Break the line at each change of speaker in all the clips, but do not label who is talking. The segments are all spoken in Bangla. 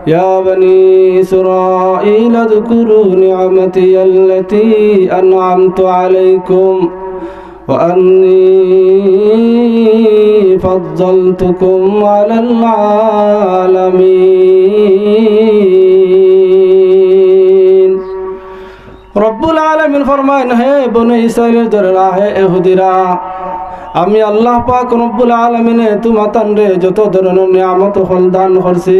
يا بني إسرائيل اذكروا نعمتي التي أنعمت عليكم وأني فضلتكم على العالمين رب العالمين فرمائن ہے بنی اسرائیل درরা ہے ইহুদিরা আমি আল্লাহ পাক রব্বুল আলামিনে তোমাতানরে যত ধরনের নিয়ামত দান করছি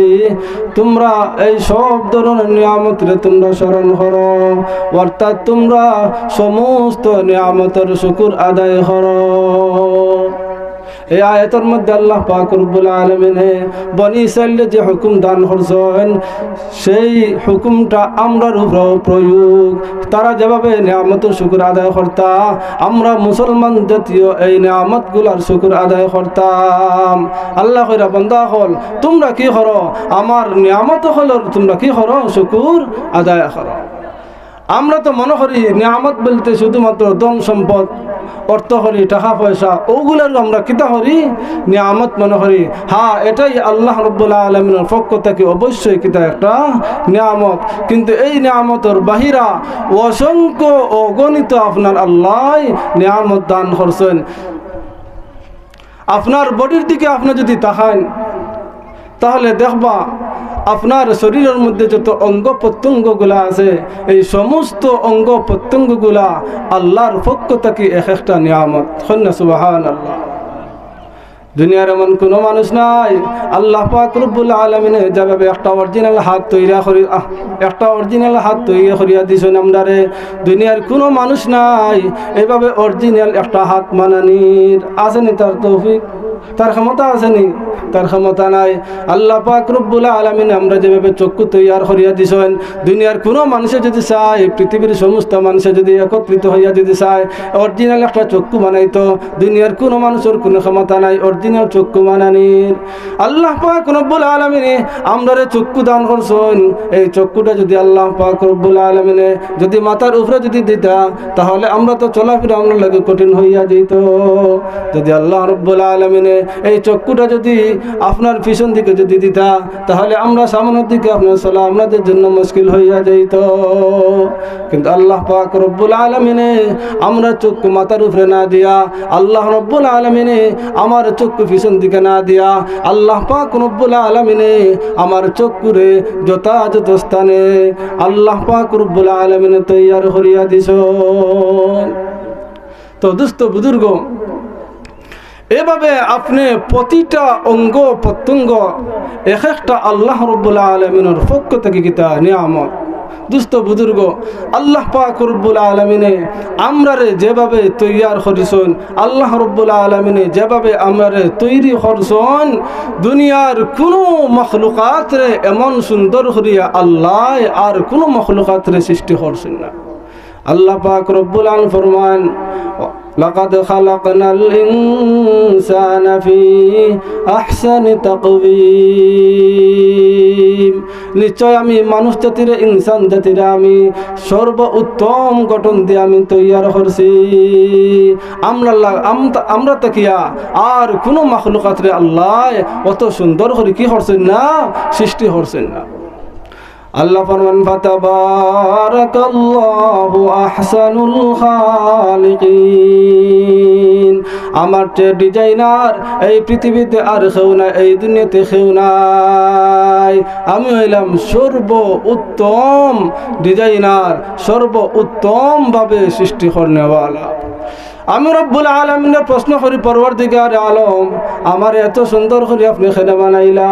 তোমরা এই সব ধরনের নিয়ামতরে তোমরা স্মরণ করো অর্থাৎ তোমরা সমস্ত নিয়ামতের শুকর আদায় করো এই আয়াতের মধ্যে আল্লাহ পাক রব্বুল আলামিনে বনি ইসরাইলকে যে হুকুম দান করছেন সেই হুকুমটা আমরার উপরেও প্রয়োগ তারা যেভাবে নিয়ামতের শুকর আদায় করতা আমরা মুসলমান জাতীয় এই নিয়ামতগুলোর শুকর আদায় করতাম আল্লাহ কইরা বান্দা হল তোমরা কি করো আমার নিয়ামত হল তোমরা কি করো শুকর আদায় করো আমরা তো মনে করি নিয়ামত বলতে শুধুমাত্র ধন সম্পদ অর্থ করি টাকা পয়সা ওগুলোর আমরা কিতা করি নিয়ামত মনে করি হ্যাঁ এটাই আল্লাহ রাব্বুল আলামিনের পক্ষ থেকে অবশ্যই কিতা একটা নিয়ামত কিন্তু এই নিয়ামতের বাহিরা অসংখ্য অগণিত আপনার আল্লাহ নিয়ামত দান করছেন আপনার বডির দিকে আপনি যদি তাকান তাহলে দেখবা আপনার শরীরের মধ্যে যত অঙ্গ প্রত্যঙ্গগুলা আছে এই সমস্ত অঙ্গ প্রত্যঙ্গগুলা আল্লাহর পক্ষ থেকে এক একটা নিয়ামত সুবহানাল্লাহ দুনিয়ার এমন কোনো মানুষ নাই আল্লাহ পাক রব্বুল আলামিনে যেভাবে একটা অরিজিনাল হাত তৈরি করিয়া দিছেন আমরারে দুনিয়ার কোনো মানুষ নাই এভাবে অরিজিনাল একটা হাত বানানির আসেনি তার তৌফিক তার ক্ষমতা আসেনি তার ক্ষমতা নাই আল্লাহ পাক রব্বুল আলামিন আমরা যেভাবে চক্ষু তৈরি করিয়া দিছেন দুনিয়ার কোনো মানুষে যদি চায় পৃথিবীর সমস্ত মানুষে যদি একত্রিত হইয়া যদি চায় অরিজিনাল একটা চক্ষু বানাইতো দুনিয়ার কোনো মানুষের কোনো ক্ষমতা নাই অরিজিনাল চক্ষু বানানির আল্লাহ পাক রব্বুল আলামিনে আমরারে চক্ষু দান করছেন এই চক্ষুটা যদি আল্লাহ পাক রব্বুল আলামিনে যদি মাথার উপরে যদি দিতা তাহলে আমরা তো চলাফেরা আমরা লাগে কঠিন হইয়া যেত যদি আল্লাহ রব্বুল আলামিনে এই চক্ষুটা যদি আপনার পিছন দিকে যদি দিতা তাহলে আমরা সামনের দিকে আপনার চলা আমাদের জন্য মুশকিল হইয়া যেত কিন্তু আল্লাহ পাক রব্বুল আলামিনে আমরা চক্ষু মাথার উপরে না দিয়া আল্লাহ রব্বুল আলামিনে আমার চক্ষু পিছন দিকে না দিয়া আল্লাহ পাক রব্বুল আলামিনে আমার চক্ষুরে যথাযথ স্থানে আল্লাহ পাক রব্বুল আলামিনে তৈয়ার করিয়া দিছেন তো দোস্ত বুজুর্গ এভাবে আপনি প্রতিটা অঙ্গ প্রত্যঙ্গ এক একটা আল্লাহ রাব্বুল আলামিনের পক্ষ থেকে কিতা নিয়ামত দুস্থ বুজুর্গ আল্লাহ পাক রব্বুল আলামিনে আমরারে যেভাবে তৈয়ার করিছেন আল্লাহ রব্বুল আলামিনে যেভাবে আমরারে তৈরি করছেন দুনিয়ার কোনো মখলুকাতরে এমন সুন্দর করিয়া আল্লাহ আর কোনো মখলুকাতরে সৃষ্টি করছেন না আল্লাহ পাক রব্বুল আলামিন ফরমান لقد خلقنا الإنسان في أحسن تقويم নিশ্চয় আমি মানুষ জাতির ইনসান জাতির আমি সর্ব উত্তম গঠন দিয়ে আমি তৈয়ার করছি আমরা তাকিয়া আর কোনো মাখলুকাতরে আল্লাহ অত সুন্দর করে কি করছেন না সৃষ্টি করছেন না আল্লাহ ফরমান ফাতাবারাকাল্লাহু আহসানুল খালিকিন আমার চেয়ে ডিজাইনার এই পৃথিবীতে আর কেউ নাই এই দুনিয়াতে কেউ নাই আমি হইলাম সর্ব উত্তম ডিজাইনার সর্ব উত্তম ভাবে সৃষ্টি করনেওয়ালা আমি রব্বুল আলামিনের প্রশ্ন করি পরওয়ারদিগার আলম আমার এত সুন্দর করে আপনি খেনে বানাইলা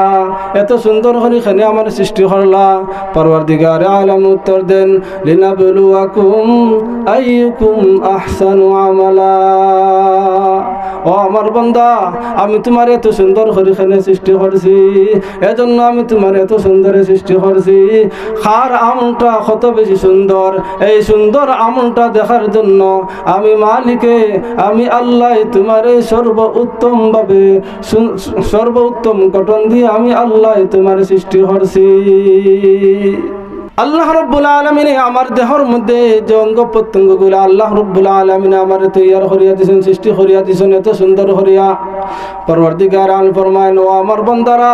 এত সুন্দর করে খেনে আমার সৃষ্টি করলা পরওয়ারদিগার আলম উত্তর দেন লিনাবলুয়াকুম আইয়ুকুম আহসানু আমালা ও আমার বান্দা আমি তোমার এত সুন্দর করে খেনে সৃষ্টি করছি এজন্য আমি তোমার এত সুন্দর সৃষ্টি করছি খার আমলটা কত বেশি সুন্দর এই সুন্দর আমলটা দেখার জন্য আমি মালিকে আমি আল্লাহ তোমারে সর্ব উত্তম ভাবে সর্ব উত্তম গঠন দিয়ে আমি আল্লাহ তোমার সৃষ্টি করছি আল্লাহ রব্বুল আলামিন আমার দেহর মধ্যে যে অঙ্গ প্রত্যঙ্গগুলো আল্লাহ রব্বুল আলামিন আমার তৈয়ার করিয়া দিয়েছেন, সৃষ্টি করিয়া দিয়েছেন এত সুন্দর করিয়া। পরওয়ারদিগার আলামিন ফরমায়, ও আমার বান্দারা,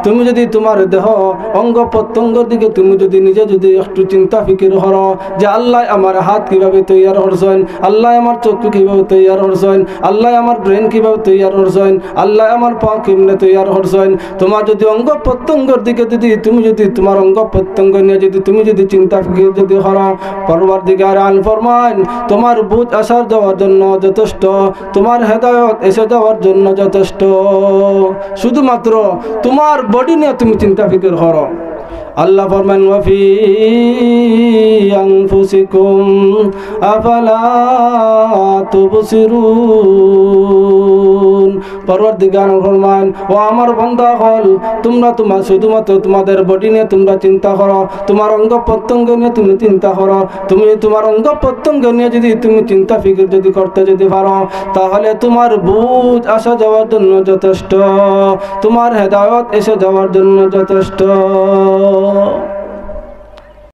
তুমি যদি তোমার দেহ অঙ্গ প্রত্যঙ্গের দিকে তুমি যদি নিজে যদি একটু চিন্তা ফিকির করো যে আল্লাহ আমার হাত কিভাবে তৈয়ার করছেন, আল্লাহ আমার চক্ষু কিভাবে তৈয়ার করছেন, আল্লাহ আমার ব্রেন কিভাবে তৈয়ার করছেন, আল্লাহ আমার পা কেমনে তৈয়ার করছেন, তোমার যদি অঙ্গ প্রত্যঙ্গের দিকে যদি তুমি যদি তোমার অঙ্গ প্রত্যঙ্গ নিয়ে যদি তুমি যদি চিন্তা ফিকির যদি করো, পরওয়ারদিগার আলামিন ফরমায় তোমার বুঝ আসার যাওয়ার জন্য যথেষ্ট, তোমার হেদায়েত এসে যাওয়ার জন্য যথেষ্ট। শুধুমাত্র তোমার বডি নিয়ে তুমি চিন্তা ফিকির করো। আল্লাহ ফরমান, ওয়াফি আনফুসিকুম আফালা তুবসিরুন। পরওয়ারদিগার ফরমান, ও আমার বান্দা হল, তোমরা তোমার শুধুমাত্র তোমাদের বডি নিয়ে তোমরা চিন্তা করো, তোমার অঙ্গ প্রত্যঙ্গ নিয়ে তুমি চিন্তা করো। তুমি তোমার অঙ্গ প্রত্যঙ্গ নিয়ে যদি তুমি চিন্তা ফিকির যদি করতে যদি পারো, তাহলে তোমার বুঝ আসা যাওয়ার জন্য যথেষ্ট, তোমার হেদায়েত এসে যাওয়ার জন্য যথেষ্ট।